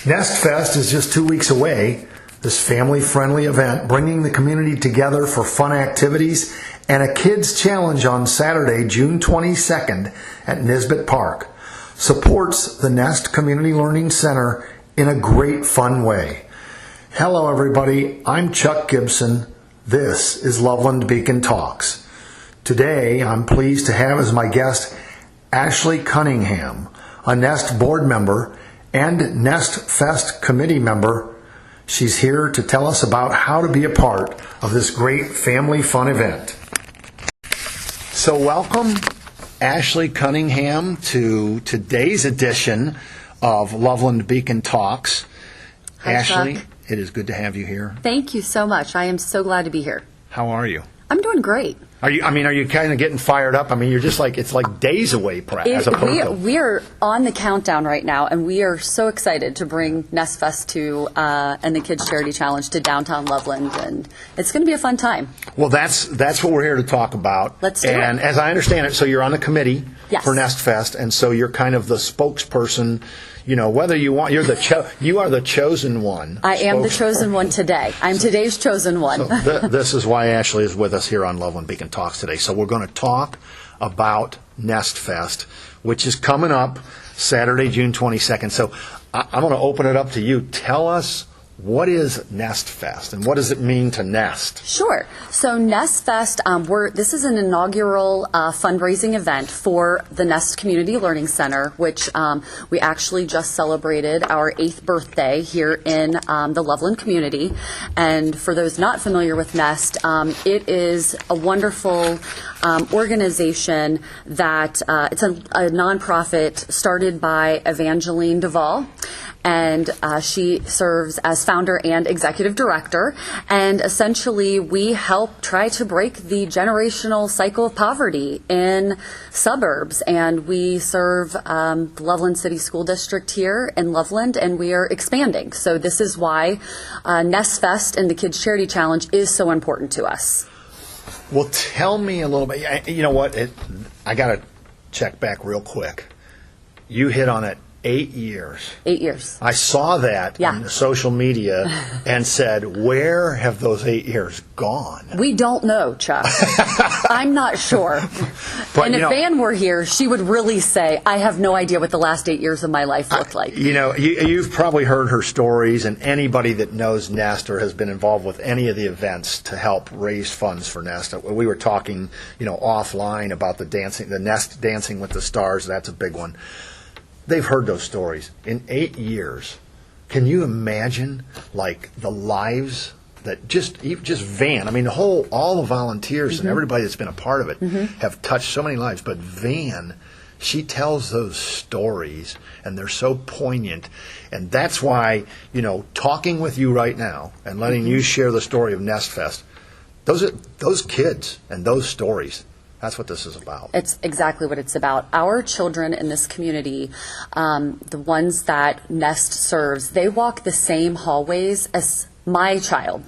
Nest Fest is just 2 weeks away. This family-friendly event bringing the community together for fun activities and a kids challenge on Saturday, June 22nd at Nisbet Park supports the Nest Community Learning Center in a great fun way. Hello everybody, I'm Chuck Gibson. This is Loveland Beacon Talks. Today I'm pleased to have as my guest Ashley Cunningham, a Nest board member and Nest Fest committee member. She's here to tell us about how to be a part of this great family fun event. So welcome, Ashley Cunningham, to today's edition of Loveland Beacon Talks. Hi, Ashley, Chuck. it is good to have you here. Thank you so much. I am so glad to be here. How are you? I'm doing great. Are you kind of getting fired up? I mean, you're just like, it's like days away, as opposed to... We are on the countdown right now, and we are so excited to bring Nest Fest and the Kids Charity Challenge to downtown Loveland, and it's going to be a fun time. Well, that's what we're here to talk about. Let's do it. And as I understand it, so you're on the committee Yes. for Nest Fest, and so you're kind of the spokesperson. You know, whether you want, you are the chosen one. I am the chosen one today. I'm today's chosen one. So this is why Ashley is with us here on Loveland Beacon Talks today. So we're going to talk about Nest Fest, which is coming up Saturday, June 22nd. So I'm going to open it up to you. Tell us, what is Nest Fest, and what does it mean to Nest? Sure. So Nest Fest, this is an inaugural fundraising event for the Nest Community Learning Center, which we actually just celebrated our 8th birthday here in the Loveland community. And for those not familiar with Nest, it is a wonderful organization that it's a nonprofit started by Evangeline Duvall. And she serves as founder and executive director. And essentially, we help try to break the generational cycle of poverty in suburbs. And we serve the Loveland City School District here in Loveland, and we are expanding. So this is why Nest Fest and the Kids Charity Challenge is so important to us. Well, tell me a little bit. You know what? I got to check back real quick. You hit on it. 8 years. 8 years. I saw that on social media and said, where have those 8 years gone? We don't know, Chuck. I'm not sure. But, and if Van were here, she would really say, I have no idea what the last 8 years of my life looked like. You know, you've probably heard her stories, and anybody that knows Nest or has been involved with any of the events to help raise funds for Nest. We were talking, offline about the Nest Dancing with the Stars. That's a big one. They've heard those stories. In 8 years, can you imagine, like, the lives that just Van, I mean, all the volunteers and everybody that's been a part of it have touched so many lives. But Van, she tells those stories, and they're so poignant. And that's why, talking with you right now and letting you share the story of Nest Fest, those kids and those stories, that's what this is about. It's exactly what it's about. Our children in this community, the ones that Nest serves, they walk the same hallways as my child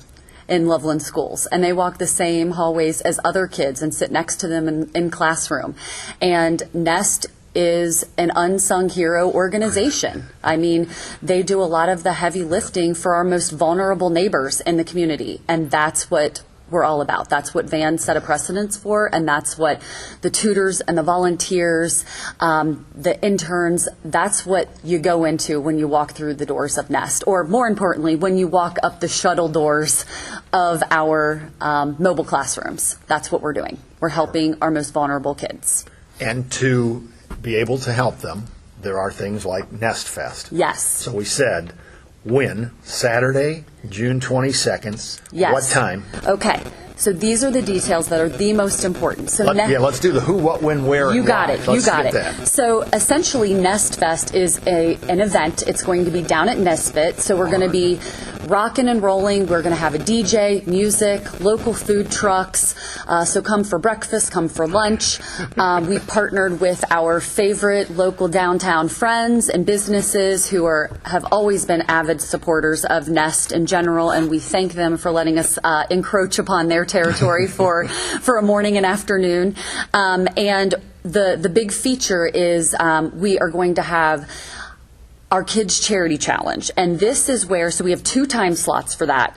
in Loveland schools, and they walk the same hallways as other kids and sit next to them in classroom. And Nest is an unsung hero organization. I mean, they do a lot of the heavy lifting for our most vulnerable neighbors in the community, and that's what we're all about. That's what Van set a precedence for, and that's what the tutors and the volunteers, the interns, that's what you go into when you walk through the doors of Nest, or more importantly, when you walk up the shuttle doors of our mobile classrooms. That's what we're doing. We're helping our most vulnerable kids. And to be able to help them, there are things like Nest Fest. Yes. So we said, when? Saturday, June 22nd. Yes. What time? Okay. So these are the details that are the most important. So let's do the who, what, when, where, and you got why. it. You got it. So essentially, Nest Fest is an event. It's going to be down at Nisbet. So we're going to be rocking and rolling. We're going to have a DJ, music, local food trucks. So come for breakfast, come for lunch. We've partnered with our favorite local downtown friends and businesses who have always been avid supporters of Nest in general, and we thank them for letting us encroach upon their territory for a morning and afternoon. And the big feature is we are going to have our Kids Charity Challenge. And this is where, so we have 2 time slots for that.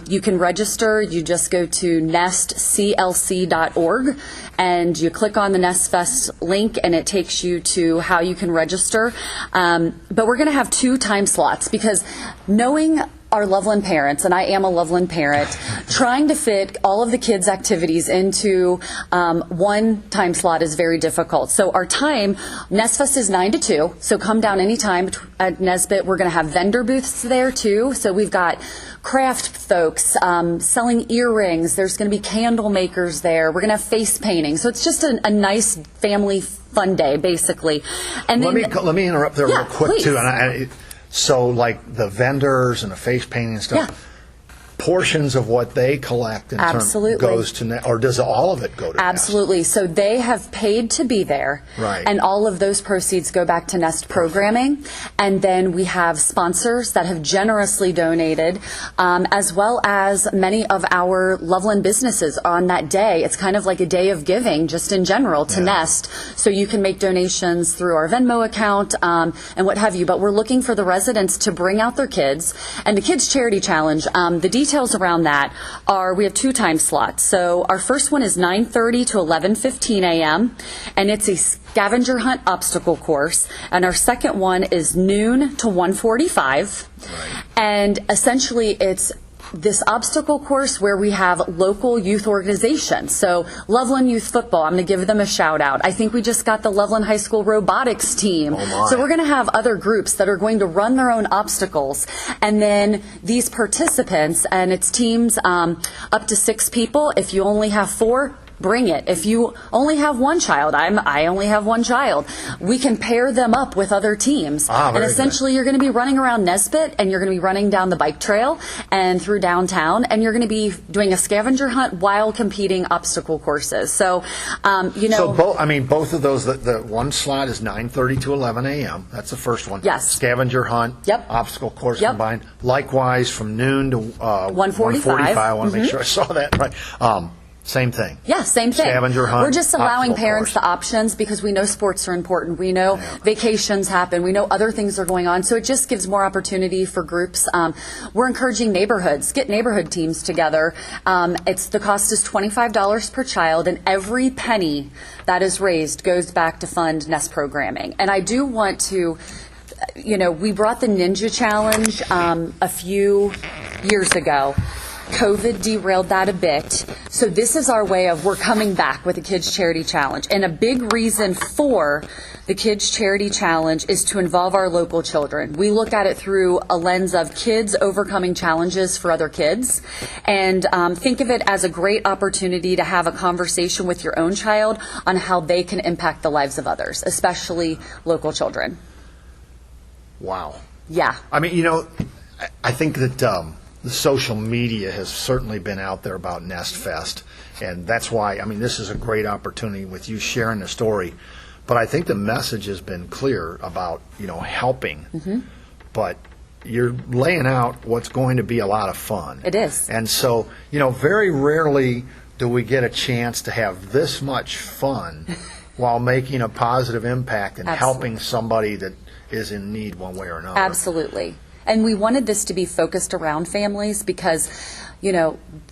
You can register. You just go to nestclc.org and you click on the Nest Fest link and it takes you to how you can register. But we're going to have 2 time slots because knowing our Loveland parents, and I am a Loveland parent, trying to fit all of the kids' activities into 1 time slot is very difficult. So our time, Nest Fest is 9 to 2, so come down anytime at Nesbitt. We're going to have vendor booths there too. So we've got craft folks selling earrings. There's going to be candle makers there. We're going to have face painting. So it's just a nice family fun day, basically. And then, let me interrupt there real quick, please. too. And so, like the vendors and the face painting and stuff, portions of what they collect in turn goes to, or does all of it go to Absolutely. Nest? So they have paid to be there, and all of those proceeds go back to Nest programming. And then we have sponsors that have generously donated, as well as many of our Loveland businesses on that day. It's kind of like a day of giving, just in general, to Nest. So you can make donations through our Venmo account and what have you. But we're looking for the residents to bring out their kids. And the Kids Charity Challenge, the details around that are, we have 2 time slots. So our first one is 9:30 to 11:15 a.m. and it's a scavenger hunt obstacle course. And our second one is noon to 1:45. And essentially it's this obstacle course where we have local youth organizations. So Loveland Youth Football, I'm going to give them a shout out. I think we just got the Loveland High School robotics team. So we're going to have other groups that are going to run their own obstacles. And then these participants, and it's teams up to 6 people. If you only have 4, bring it. If you only have 1 child, I only have 1 child, we can pair them up with other teams. And essentially you're going to be running around Nesbitt, and you're going to be running down the bike trail and through downtown, and you're going to be doing a scavenger hunt while competing obstacle courses. So, So both of those, the one slot is 9:30 to 11 a.m. That's the first one. Yes. Scavenger hunt, obstacle course combined. Likewise, from noon to 1:45. I want to make sure I saw that right. Same thing. Yeah, same thing. Scavenger hunt. We're just allowing parents the options because we know sports are important. We know vacations happen. We know other things are going on. So it just gives more opportunity for groups. We're encouraging neighborhoods, get neighborhood teams together. The cost is $25 per child, and every penny that is raised goes back to fund Nest programming. And I do want to, we brought the Ninja Challenge a few years ago. COVID derailed that a bit. So this is our way of, we're coming back with the Kids Charity Challenge. And a big reason for the Kids Charity Challenge is to involve our local children. We look at it through a lens of kids overcoming challenges for other kids. And think of it as a great opportunity to have a conversation with your own child on how they can impact the lives of others, especially local children. Wow. Yeah. I mean, I think that the social media has certainly been out there about Nest Fest, and that's why, this is a great opportunity with you sharing the story. But I think the message has been clear about, helping. But you're laying out what's going to be a lot of fun. It is. And so, very rarely do we get a chance to have this much fun while making a positive impact and helping somebody that is in need one way or another. Absolutely. And we wanted this to be focused around families because,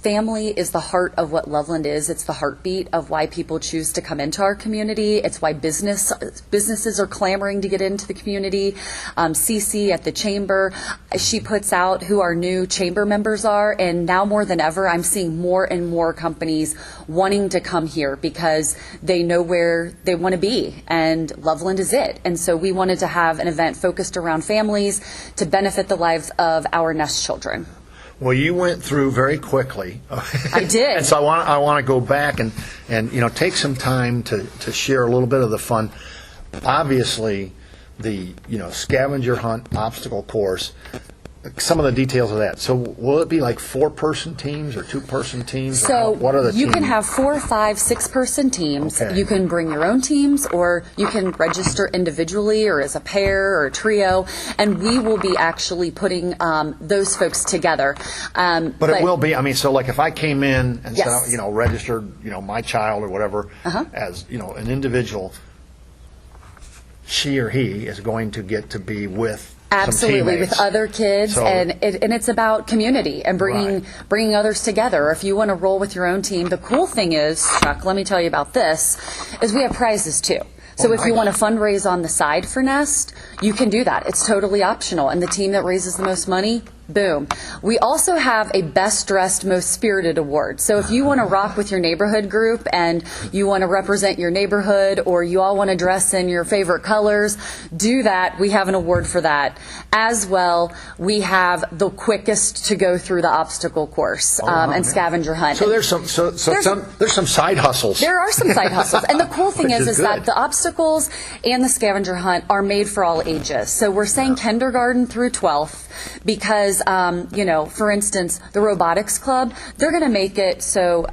family is the heart of what Loveland is. It's the heartbeat of why people choose to come into our community. It's why businesses are clamoring to get into the community. Cece at the chamber, she puts out who our new chamber members are, and now more than ever, I'm seeing more and more companies wanting to come here because they know where they want to be, and Loveland is it. And so we wanted to have an event focused around families to benefit the lives of our Nest children. Well, you went through very quickly. I did. And so I want to go back and take some time to share a little bit of the fun. Obviously, the scavenger hunt obstacle course, some of the details of that. So will it be like 4-person teams or 2-person teams? So what are the you teams? can have 4, 5, 6-person teams. Okay. You can bring your own teams, or you can register individually or as a pair or a trio, and we will be actually putting those folks together. But it will be, so like if I came in and Yes. said, registered, my child or whatever as, an individual, she or he is going to get to be with Absolutely, with other kids, So- and it's about community and bringing others together. If you want to roll with your own team, the cool thing is, Chuck, let me tell you about this, is we have prizes too. So if you want to fundraise on the side for Nest, you can do that. It's totally optional. And the team that raises the most money, boom. We also have a Best Dressed, Most Spirited award. So if you want to rock with your neighborhood group and you want to represent your neighborhood, or you all want to dress in your favorite colors, do that. We have an award for that. As well, we have the quickest to go through the obstacle course and scavenger hunt. So there's some side hustles. There are some side hustles. And the cool thing Which is is that good. the obstacles and the scavenger hunt are made for all ages. So we're saying kindergarten through 12th because, for instance, the robotics club, they're going to make it so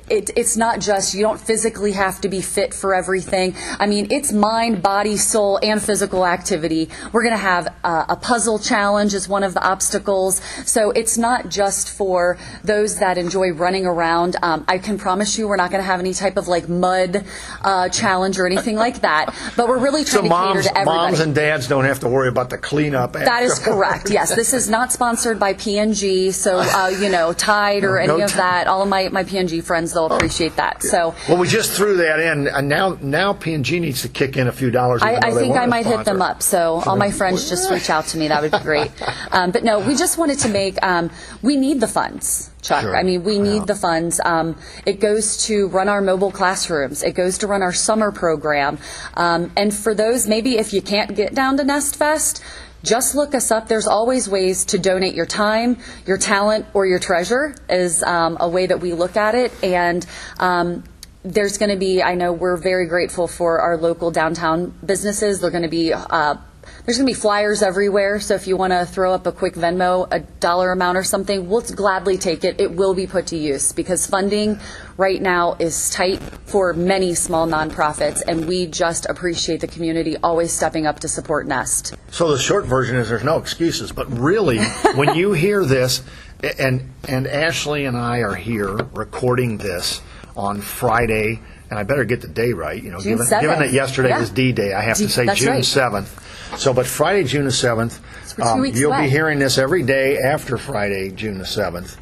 it's not just, you don't physically have to be fit for everything. I mean, it's mind, body, soul, and physical activity. We're going to have a puzzle challenge as one of the obstacles. So it's not just for those that enjoy running around. I can promise you we're not going to have any type of like mud challenge or anything like that. But we're really trying to cater to everybody. Moms and dads don't have to worry about the cleanup. That is correct. Yes, this is not sponsored by P&G, so Tide or any of that. All of my P&G friends, they'll appreciate that. So, well, we just threw that in, and now P&G needs to kick in a few dollars. I think I might hit them up. So all my friends just reach out to me. That would be great. But no, we just wanted to make. We need the funds, Chuck. Sure. I mean, we need the funds. It goes to run our mobile classrooms. It goes to run our summer program. And for those, maybe if you can't get down to Nest Fest, just look us up. There's always ways to donate your time, your talent, or your treasure is a way that we look at it. And there's going to be, I know we're very grateful for our local downtown businesses. They're going to be there's going to be flyers everywhere, so if you want to throw up a quick Venmo, a dollar amount or something, we'll gladly take it. It will be put to use because funding right now is tight for many small nonprofits, and we just appreciate the community always stepping up to support Nest. So the short version is there's no excuses, but really, when you hear this, and Ashley and I are here recording this on Friday, and I better get the day right, June given 7th. that yesterday was D-Day, I have to say that's June right. 7th. So, but Friday, June the 7th, we're 2 weeks you'll away. be hearing this every day after Friday, June the 7th.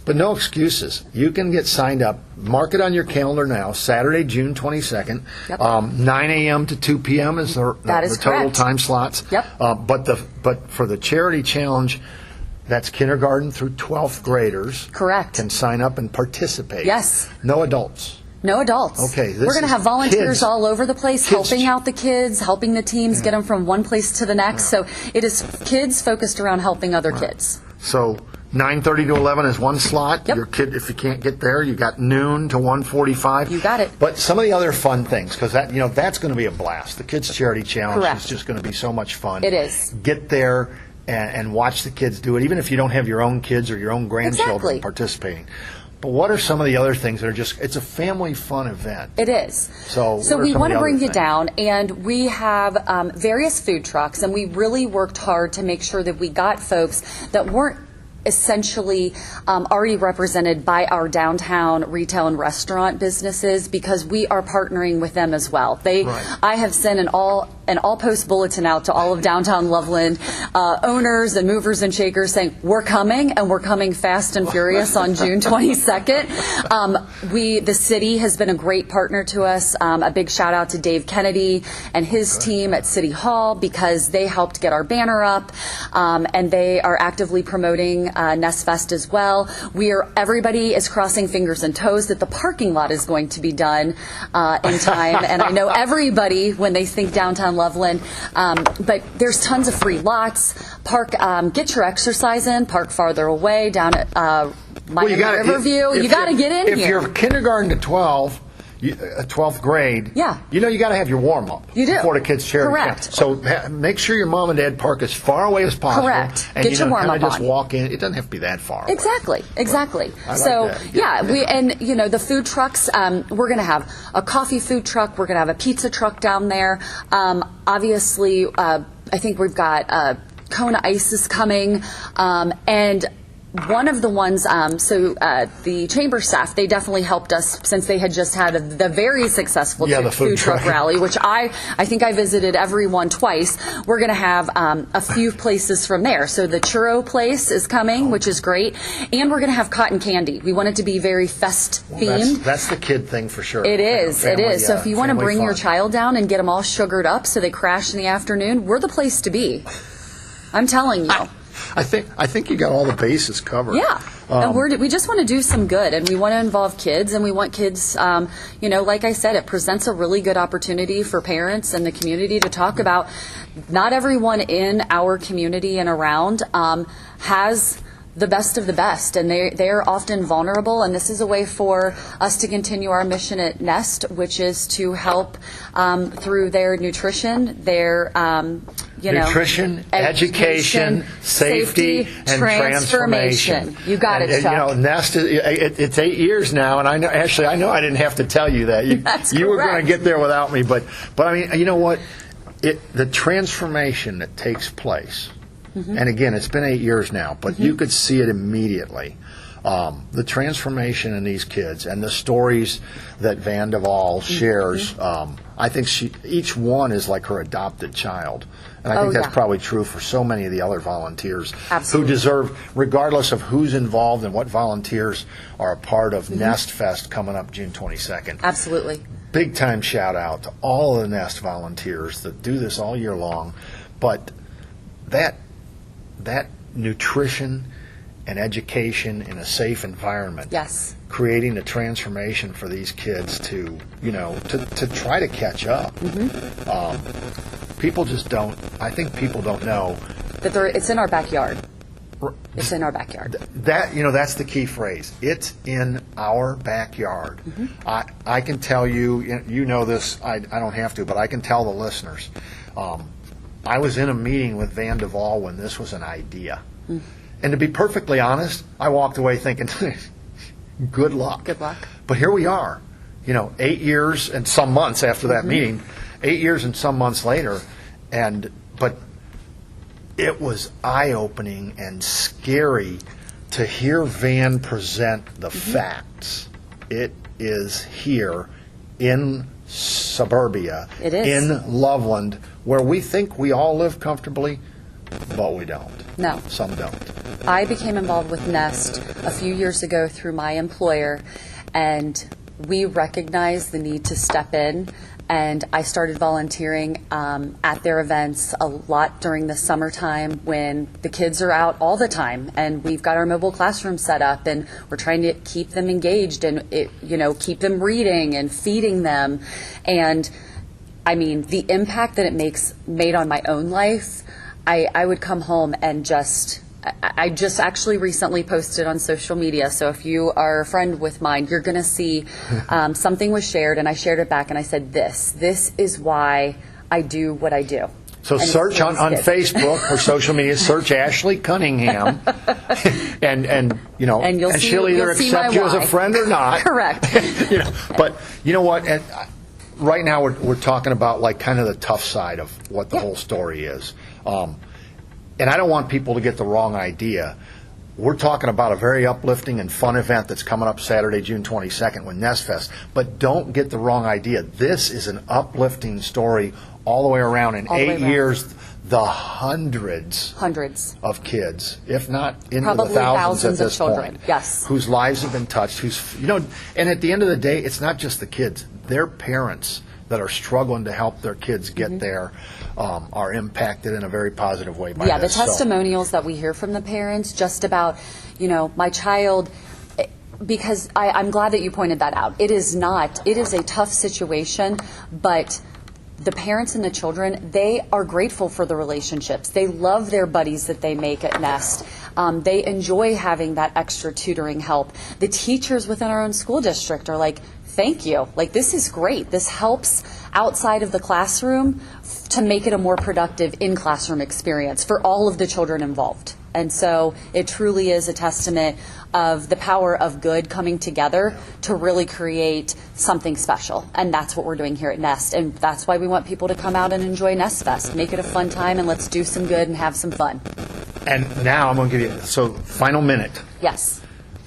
But no excuses. You can get signed up. Mark it on your calendar now, Saturday, June 22nd. Yep. 9 a.m. to 2 p.m. is the is total correct. time slots. Yep. But for the charity challenge, that's kindergarten through 12th graders. Correct. Can sign up and participate. Yes. No adults. No adults. Okay, this we're going to is have volunteers kids. all over the place, Kids. helping out the kids, helping the teams, get them from one place to the next. So it is kids focused around helping other kids. So 9:30 to 11 is one slot. Yep. Your kid, if you can't get there, you got noon to 1:45. You got it. But some of the other fun things, because that's going to be a blast. The Kids Charity Challenge Correct. is just going to be so much fun. It is. Get there and watch the kids do it, even if you don't have your own kids or your own grandchildren Exactly. participating. But what are some of the other things that are it's a family fun event? It is. So what are we some want of to the bring other you things? down, and we have various food trucks, and we really worked hard to make sure that we got folks that weren't essentially already represented by our downtown retail and restaurant businesses, because we are partnering with them as well. Right. I have sent an all-post bulletin out to all of downtown Loveland owners and movers and shakers saying, we're coming, and we're coming fast and furious on June 22nd. The city has been a great partner to us. A big shout out to Dave Kennedy and his team at City Hall, because they helped get our banner up, and they are actively promoting Nest Fest as well. Everybody is crossing fingers and toes that the parking lot is going to be done in time, and I know everybody, when they think downtown Loveland, but there's tons of free lots. Get your exercise in, park farther away, down at Riverview. You got to get in if here. If you're kindergarten to 12th grade, Yeah. you got to have your warm-up You do. before the kids' charity. Correct. So make sure your mom and dad park as far away as possible. Correct. And Get your warm-up kind of just on. walk in. It doesn't have to be that far away. Exactly. I like So that. yeah, the food trucks. We're going to have a coffee food truck. We're going to have a pizza truck down there. Obviously, I think we've got Kona Ice is coming, and one of the ones, the chamber staff, they definitely helped us since they had just had the very successful the food truck rally, which I think I visited every one twice. We're going to have a few places from there. So the churro place is coming, which is great. And we're going to have cotton candy. We want it to be very fest-themed. That's the kid thing for sure. It is. Family, it is. So if you want to bring your fun. child down and get them all sugared up so they crash in the afternoon, we're the place to be. I'm telling you. I think you got all the bases covered. Yeah. And we just want to do some good, and we want to involve kids, and we want kids, like I said, it presents a really good opportunity for parents and the community to talk about. Not everyone in our community and around has the best of the best, and they're often vulnerable, and this is a way for us to continue our mission at Nest, which is to help through their nutrition, their nutrition, education, safety, and transformation. You got it, Chuck. Nest it's 8 years now, and I know, Ashley, I didn't have to tell you that. You were going to get there without me, but I mean, you know what? The transformation that takes place. And again, it's been 8 years now, but you could see it immediately. The transformation in these kids and the stories that Van Duval shares, I think each one is like her adopted child. And I think that's probably true for so many of the other volunteers who deserve, regardless of who's involved and what volunteers are a part of Nest Fest coming up June 22nd. Absolutely. Big time shout out to all of the Nest volunteers that do this all year long. But that nutrition and education in a safe environment, creating a transformation for these kids to try to catch up. People just don't. I think people don't know that it's in our backyard. It's in our backyard. That's the key phrase. It's in our backyard. I can tell you. You know this. I don't have to, but I can tell the listeners. I was in a meeting with Van Duval when this was an idea. And to be perfectly honest, I walked away thinking, good luck. Good luck. But here we are, 8 years and some months after that meeting, 8 years and some months later, but it was eye-opening and scary to hear Van present the facts. It is here in suburbia, in Loveland, where we think we all live comfortably, but we don't. No. Some don't. I became involved with Nest a few years ago through my employer, and we recognized the need to step in, and I started volunteering at their events a lot during the summertime when the kids are out all the time, and we've got our mobile classroom set up, and we're trying to keep them engaged and keep them reading and feeding them. And I mean, the impact that it made on my own life, I would come home and I just actually recently posted on social media, so if you are a friend with mine, you're going to see something was shared, and I shared it back, and I said, this is why I do what I do. So search on Facebook or social media, search Ashley Cunningham, and she'll either accept you as a friend or not. Correct. But you know what? Right now we're talking about like kind of the tough side of what the whole story is. And I don't want people to get the wrong idea. We're talking about a very uplifting and fun event that's coming up Saturday, June 22nd with Nest Fest. But don't get the wrong idea. This is an uplifting story all the way around. In 8 years, the hundreds of kids, if not into probably the thousands at this of children. point, yes, whose lives have been touched. And at the end of the day, it's not just the kids. Their parents that are struggling to help their kids get there are impacted in a very positive way by this. The testimonials that we hear from the parents just about, my child, because I'm glad that you pointed that out. It is a tough situation, but the parents and the children, they are grateful for the relationships. They love their buddies that they make at Nest. They enjoy having that extra tutoring help. The teachers within our own school district are like, thank you. Like, this is great. This helps outside of the classroom to make it a more productive in-classroom experience for all of the children involved. And so it truly is a testament of the power of good coming together to really create something special. And that's what we're doing here at Nest. And that's why we want people to come out and enjoy Nest Fest. Make it a fun time, and let's do some good and have some fun. And now I'm going to give you, so final minute. Yes.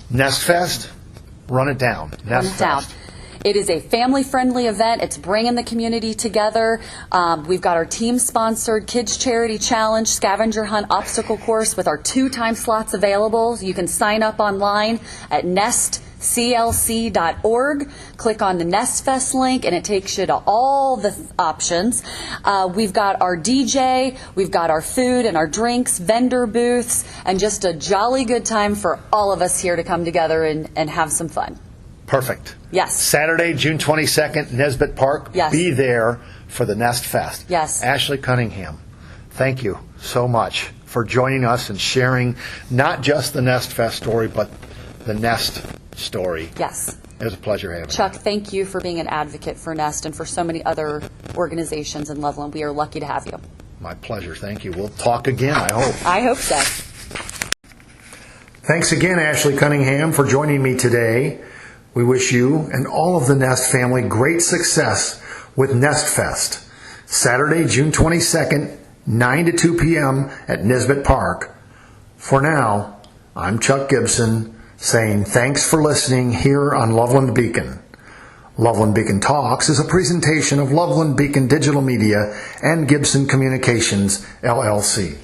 Nest Fest, run it down. Run it down. It is a family-friendly event. It's bringing the community together. We've got our team-sponsored Kids Charity Challenge, Scavenger Hunt Obstacle Course with our 2 time slots available. You can sign up online at nestclc.org. Click on the Nest Fest link, and it takes you to all the options. We've got our DJ, we've got our food and our drinks, vendor booths, and just a jolly good time for all of us here to come together and have some fun. Perfect. Yes. Saturday, June 22nd, Nesbitt Park. Yes. Be there for the Nest Fest. Yes. Ashley Cunningham, thank you so much for joining us and sharing not just the Nest Fest story, but the Nest story. Yes. It was a pleasure having you. Chuck, thank you for being an advocate for Nest and for so many other organizations in Loveland. We are lucky to have you. My pleasure. Thank you. We'll talk again, I hope. I hope so. Thanks again, Ashley Cunningham, for joining me today. We wish you and all of the Nest family great success with Nest Fest, Saturday, June 22nd, 9 to 2 p.m. at Nesbitt Park. For now, I'm Chuck Gibson saying thanks for listening here on Loveland Beacon. Loveland Beacon Talks is a presentation of Loveland Beacon Digital Media and Gibson Communications, LLC.